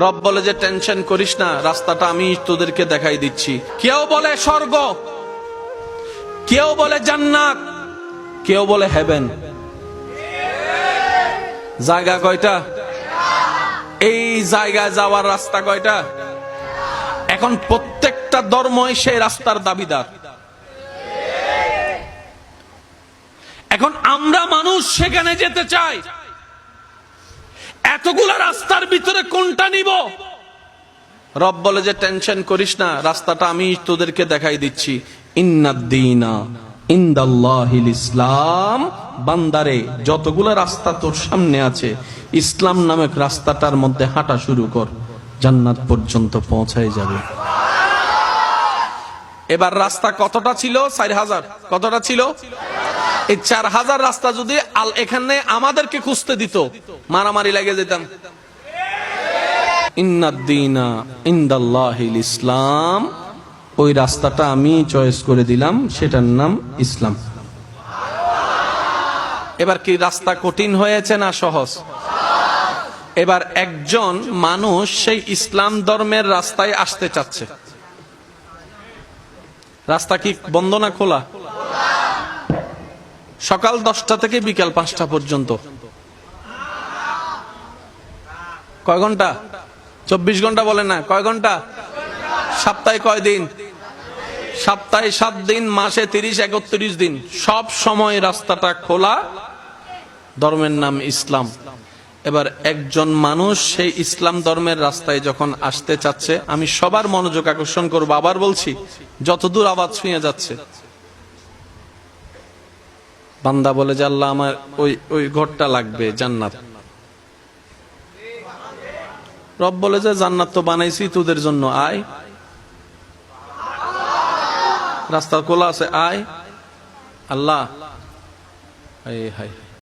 রব বলে যে টেনশন করিস না, রাস্তাটা আমি তোদেরকে দেখাই দিচ্ছি। কেউ বলে স্বর্গ, কেউ বলে জান্নাত, কেউ বলে হেভেন। জায়গা কয়টা? এই জায়গায় যাওয়ার রাস্তা কয়টা? এখন প্রত্যেকটা ধর্মই সেই রাস্তার দাবিদার। এখন আমরা মানুষ সেখানে যেতে চাই, এতগুলা রাস্তার ভিতরে কোনটা নিব? রব বলে যে টেনশন করিস না, রাস্তাটা আমি তোদেরকে দেখাই দিচ্ছি। ইন্নাদ-দীনা ইনদাল্লাহিল ইসলাম। বান্দারে, যতগুলা রাস্তা তোর সামনে আছে, ইসলাম নামক রাস্তাটার মধ্যে হাঁটা শুরু কর, জান্নাত পর্যন্ত পৌঁছায় যাবে। এবার রাস্তা কতটা ছিল? 4000। কতটা ছিল? এই 4000 রাস্তা যদি এখানে আমাদেরকে খুঁজতে দিত, মারামারি লাগে যেতাম। ইন্নাদ-দীনা ইনদাল্লাহিল ইসলাম, ওই রাস্তাটা আমি চয়েস করে দিলাম, সেটার নাম ইসলাম। এবার কি রাস্তা কঠিন হয়েছে না সহজ? এবার একজন মানুষ সেই ইসলাম ধর্মের রাস্তায় আসতে চাচ্ছে, রাস্তা কি বন্ধ না খোলা? সকাল 10টা থেকে বিকাল 5টা পর্যন্ত। কয় ঘন্টা? 24 ঘন্টা বলে না, কয় ঘন্টা? সপ্তাহে কয় দিন? সপ্তাহে 7 দিন, মাসে 30-31 দিন, সব সময় রাস্তাটা খোলা, ধর্মের নাম ইসলাম। এবার একজন মানুষ সেই ইসলাম ধর্মের রাস্তায় যখন আসতে চাচ্ছে, আমি সবার মনোযোগ আকর্ষণ করবো, আবার বলছি, যতদূর আওয়াজ শুনে যাচ্ছে। বান্দা বলে যে আল্লাহ, আমার ওই ঘরটা লাগবে, জান্নাত। রব বলে যে জান্নাত তো বানাইছি তোদের জন্য, আয়, রাস্তা খোলা আছে, আয়। আল্লাহ, হায় হায়।